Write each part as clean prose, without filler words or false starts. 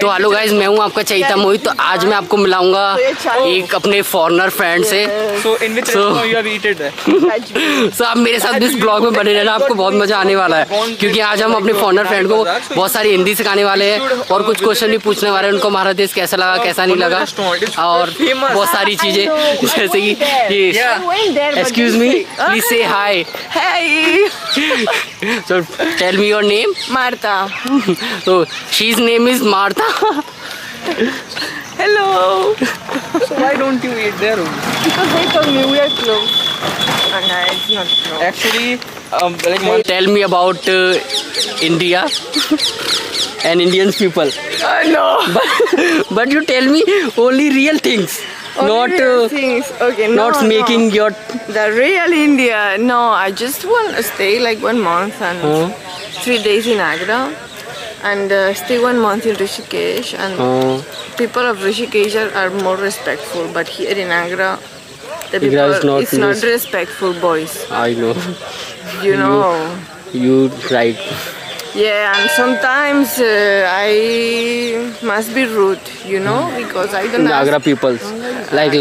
तो hello guys, मैं हूँ आपका चैता मोहित। तो आज मैं आपको मिलाऊंगा एक अपने फॉरेनर फ्रेंड से। सो आप मेरे साथ इस ब्लॉग में बने रहना, आपको बहुत मजा आने वाला है क्योंकि आज हम अपने फॉरेनर फ्रेंड को बहुत सारी हिंदी सिखाने वाले हैं और कुछ क्वेश्चन भी पूछने वाले हैं, उनको हमारा देश कैसा लगा कैसा नहीं लगा और बहुत सारी चीजें, जैसे कि एक्सक्यूज मी प्लीज से हाय। So tell me your name. Marta. So she's name is Martha. Hello. So why don't you eat there only? Because they told me we are close. And it's not close. Actually, Tell me about India and Indian people. No. But you tell me only real things. Only real things. Okay, no, not making no. your The real India. No, I just want to stay like 1 month and 3 days in Agra and stay 1 month in Rishikesh. And people of Rishikesh are more respectful, but here in Agra, the people is not respectful, boys. I know. You know. You right. Yeah, and sometimes I must be rude, you know, because I don't Agra peoples like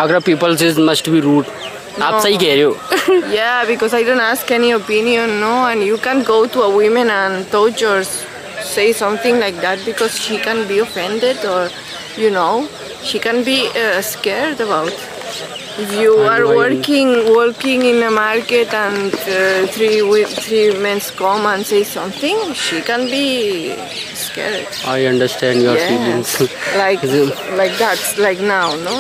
Agra peoples is must be rude. आप सही कह रहे हो. Yeah, because I don't ask any opinion, no, and you can't go to a woman and touch or say something like that because she can be offended or, you know, she can be scared about. If you are working in a market and three men come and say something, she can be scared. I understand your feelings. like that, like now, no?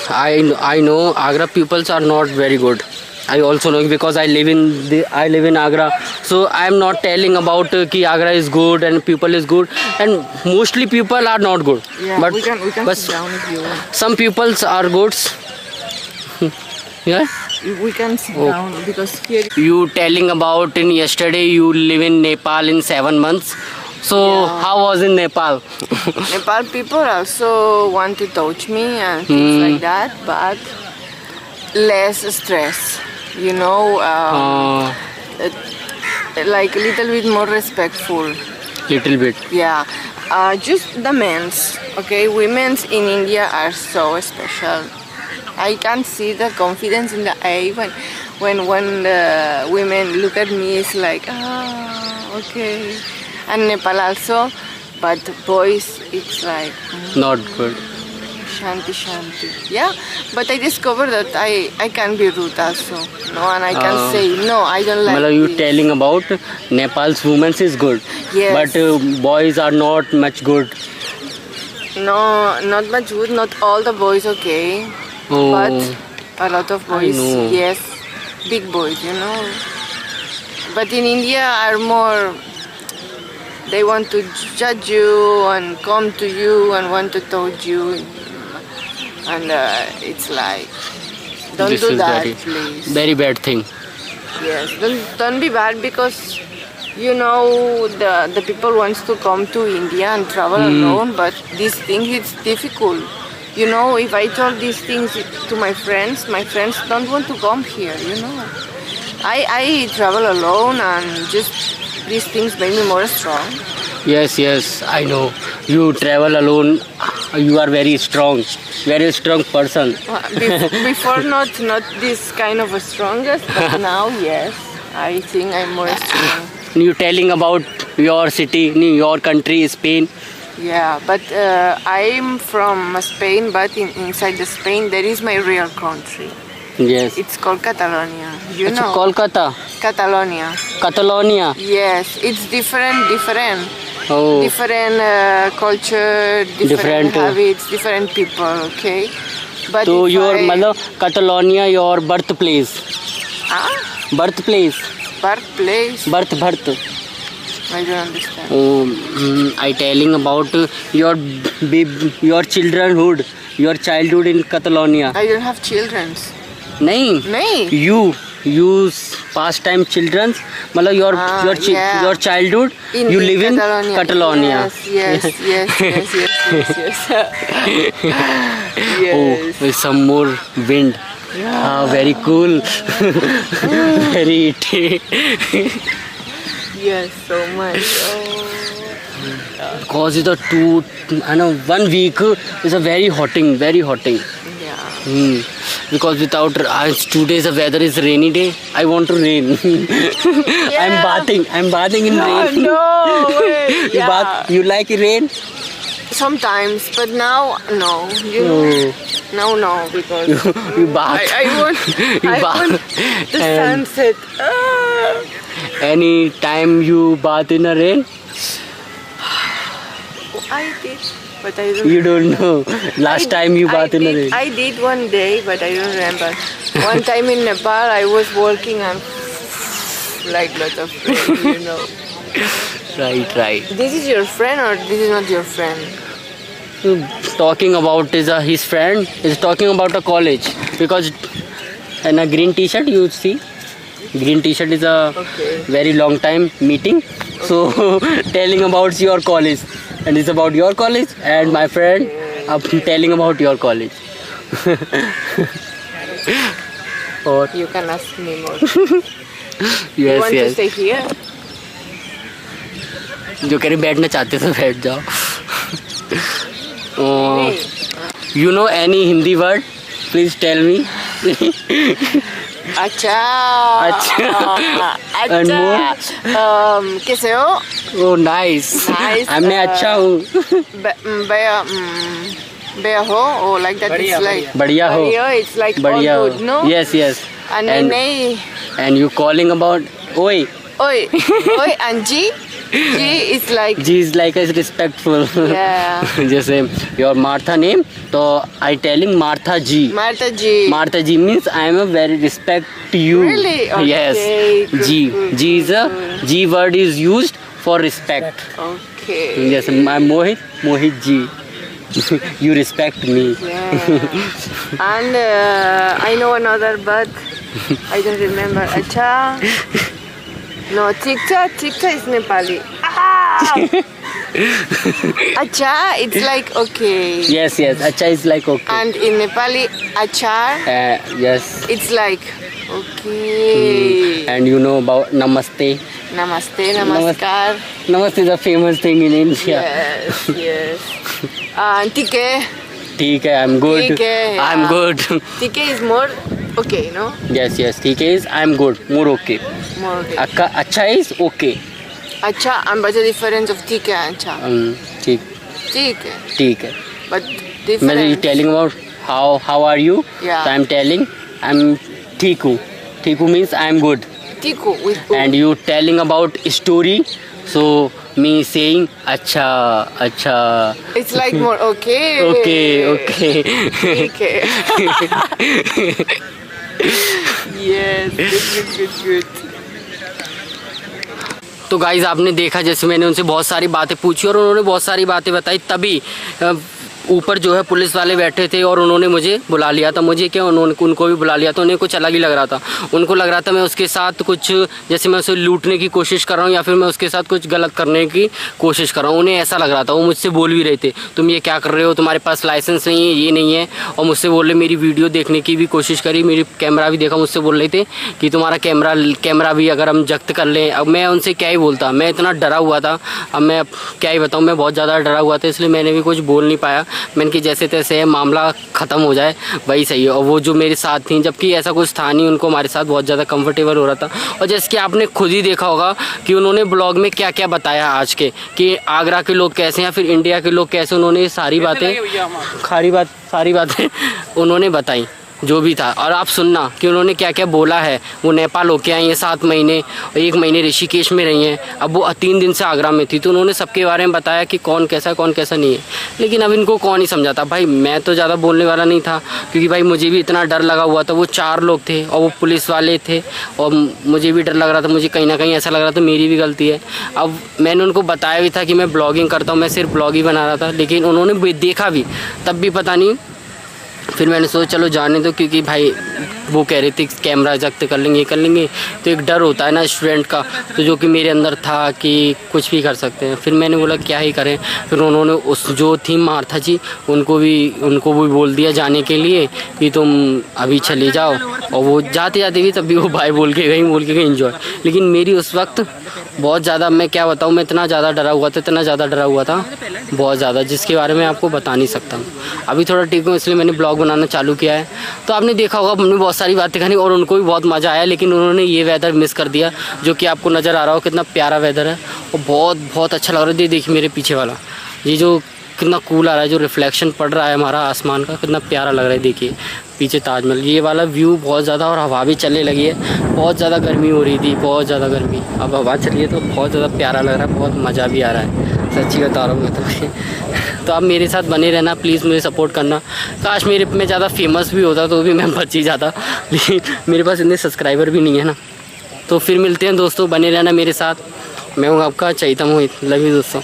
I know Agra peoples are not very good. I also know because I live in Agra, so I am not telling about कि Agra is good and people is good, and mostly people are not good. Yeah, but we can sit down if you want. Some peoples are good. Yeah. We can sit down because here. You telling about in yesterday you live in Nepal in 7 months. So how was in Nepal? Nepal people also want to touch me and things like that, but less stress. You know, like a little bit more respectful. Little bit. Yeah, just the men's. Okay, women's in India are so special. I can see the confidence in the eye when the women look at me. It's like, okay. And Nepal also, but boys, it's like Not good. Shanti. Yeah, but I discovered that I can be rude also. No, and I can say no. I don't like. Well, you this. telling about Nepal's women's is good. Yes. But boys are not much good. No, not much good. Not all the boys okay. But a lot of boys, yes, big boys, you know. But in India are more, they want to judge you and come to you and want to touch you. And it's like, don't This do is that, very, please. very bad thing. Yes, don't be bad because, you know, the people wants to come to India and travel alone, but this thing is difficult. You know, if I told these things to my friends don't want to come here, you know. I travel alone and just these things make me more strong. Yes, I know. You travel alone. You are very strong person. Before not this kind of a strongest, but now yes, I think I'm more strong. You telling about your city, your country, Spain. Yeah, but I'm from Spain, but inside the Spain there is my real country. Yes. It's called Catalonia. You know? Kolkata. Catalonia. Yes, it's different. Oh. Different culture, different habits, different people. Okay. But so your mother Catalonia, your birthplace. Birthplace. Birth. I don't understand. I telling about your childhood in Catalonia. I don't have children. नहीं. You past time children's. मतलब your childhood. You live in Catalonia. Yes. Yes. Oh, some more wind. Very cool. Very itty. Yes, so much. Because it's a 1 week is a very hotting. Yeah. Because without 2 days the weather is rainy day. I want to rain. I'm bathing in rain. No way. You bath. You like rain? Sometimes, but now no. You know, now no, because You bath. I want the And sunset. Ah. any time you bath in a rain? I did, but I don't. You don't know. Last time you bath in a rain. I did one day, but I don't remember. One time in Nepal, I was working and like lot of rain, you know. Right. This is your friend or this is not your friend? Talking about his friend is talking about a college, because in a green t-shirt you see, green t-shirt is a Okay. very long time meeting, so telling about your college, and it's about your college, and my friend telling about your college. Or You can ask me more. You want to stay here? जो कह रहे बैठना चाहते तो बैठ जाओ. नहीं. You know any Hindi word? Please tell me. अच्छा. And more? कैसे हो? Oh nice. Nice, मैं अच्छा हूँ. Bear ho? Oh, like that बढ़िया, it's like. बढ़िया हो. बढ़िया, it's like बढ़िया all हो. good, no? Yes. And And- नहीं. And you calling about oi. Oi, and G? G is like. G is like as respectful. Yeah. जैसे your Martha name, तो I telling Martha G. Martha G. Martha G means I am a very respect to you. Really? Okay, Yes. good, G. good, G is a good. G word is used for respect. Okay. Yes, I'm Mohit G. You respect me. Yeah. And I know another, but I don't remember. Acha. No, Tikcha is Nepali. Ah! Acha, it's like okay. Yes. Acha is like okay. And in Nepali, achar, Yes. it's like okay. And you know about Namaste. Namaste, namaskar. Namaste is a famous thing in India. Yes. And Tike. ठीक है, I'm good. ठीक है, I'm yeah. good. Tike is more okay, no? Yes, ठीक है is I'm good, more okay. More okay. अच्छा is okay. Acha, and what's the difference of Tike and Acha? ठीक Tike. है. But मैं difference. telling about how are you? Yeah. So I'm telling I'm ठीक हूँ. ठीक हूँ means I'm good. Tiku with U. And you telling about story, so me saying अच्छा. It's like more okay. Okay. Okay. Yes, good. तो guys आपने देखा, जैसे मैंने उनसे बहुत सारी बातें पूछी और उन्होंने बहुत सारी बातें बताई, तभी ऊपर जो है पुलिस वाले बैठे थे और उन्होंने मुझे बुला लिया था. मुझे क्या, उनको भी बुला लिया था. उन्हें कुछ अलग ही लग रहा था. उनको लग रहा था मैं उसके साथ कुछ, जैसे मैं उसे लूटने की कोशिश कर रहा हूँ या फिर मैं उसके साथ कुछ गलत करने की कोशिश कर रहा हूँ. उन्हें ऐसा लग रहा था. वो मुझसे बोल भी रहे थे, तुम ये क्या कर रहे हो, तुम्हारे पास लाइसेंस नहीं है, ये नहीं है. और मुझसे बोल रहे, मेरी वीडियो देखने की भी कोशिश करी, मेरी कैमरा भी देखा. मुझसे बोल रहे थे कि तुम्हारा कैमरा भी अगर हम जब्त कर लें. अब मैं उनसे क्या ही बोलता, मैं इतना डरा हुआ था. अब मैं क्या ही बताऊँ, मैं बहुत ज़्यादा डरा हुआ था, इसलिए मैंने भी कुछ बोल नहीं पाया. मैंने कि जैसे तैसे मामला ख़त्म हो जाए वही सही है. और वो जो मेरे साथ थी, जबकि ऐसा कुछ था नहीं, उनको हमारे साथ बहुत ज़्यादा कंफर्टेबल हो रहा था. और जैसे कि आपने खुद ही देखा होगा कि उन्होंने ब्लॉग में क्या क्या बताया आज के, कि आगरा के लोग कैसे हैं, फिर इंडिया के लोग कैसे, उन्होंने सारी बातें उन्होंने बताई जो भी था. और आप सुनना कि उन्होंने क्या क्या बोला है. वो नेपाल होके आई हैं 7 महीने, 1 महीने ऋषिकेश में रही हैं. अब वो 3 दिन से आगरा में थी, तो उन्होंने सबके बारे में बताया कि कौन कैसा है, कौन कैसा नहीं है. लेकिन अब इनको कौन ही समझाता. भाई मैं तो ज़्यादा बोलने वाला नहीं था, क्योंकि भाई मुझे भी इतना डर लगा हुआ था. वो 4 लोग थे और वो पुलिस वाले थे, और मुझे भी डर लग रहा था. मुझे कहीं ना कहीं ऐसा लग रहा था मेरी भी गलती है. अब मैंने उनको बताया भी था कि मैं ब्लॉगिंग करता हूँ, मैं सिर्फ ब्लॉग ही बना रहा था, लेकिन उन्होंने देखा भी, तब भी पता नहीं. फिर मैंने सोचा चलो जाने दो, क्योंकि भाई वो कह रहे थे कैमरा जब्त कर लेंगे, ये कर लेंगे. तो एक डर होता है ना स्टूडेंट का, तो जो कि मेरे अंदर था कि कुछ भी कर सकते हैं. फिर मैंने बोला क्या ही करें. फिर उन्होंने उस जो थी मार्था जी, उनको भी बोल दिया जाने के लिए कि तुम अभी चले जाओ. और वो जाते जाते भी तब भी वो बाय बोल के गई एंजॉय। लेकिन मेरी उस वक्त बहुत ज़्यादा, मैं क्या बताऊँ, मैं इतना ज़्यादा डरा हुआ था बहुत ज़्यादा, जिसके बारे में आपको बता नहीं सकता हूँ। अभी थोड़ा ठीक हूँ इसलिए मैंने ब्लॉग बनाना चालू किया है। तो आपने देखा होगा हमने बहुत सारी बातें करी और उनको भी बहुत मज़ा आया, लेकिन उन्होंने ये वेदर मिस कर दिया जो कि आपको नज़र आ रहा हो कितना प्यारा वेदर है और बहुत बहुत अच्छा लग रहा है। देखिए मेरे पीछे वाला ये जो कितना कूल आ रहा है, जो रिफ्लेक्शन पड़ रहा है हमारा आसमान का, कितना प्यारा लग रहा है। देखिए पीछे ताजमहल, ये वाला व्यू बहुत ज़्यादा, और हवा भी चलने लगी है। बहुत ज़्यादा गर्मी हो रही थी, बहुत ज़्यादा गर्मी, अब हवा चली है तो बहुत ज़्यादा प्यारा लग रहा है, बहुत मज़ा भी आ रहा है, सच्ची बता रहा हूँ मैं तो आप मेरे साथ बने रहना प्लीज़, मुझे सपोर्ट करना। काश मेरे में ज़्यादा फेमस भी होता तो भी मैं बच ही जाता, लेकिन मेरे पास इतने सब्सक्राइबर भी नहीं है ना। तो फिर मिलते हैं दोस्तों, बने रहना मेरे साथ। मैं हूँ आपका चैतम मोहित, लव यू दोस्तों।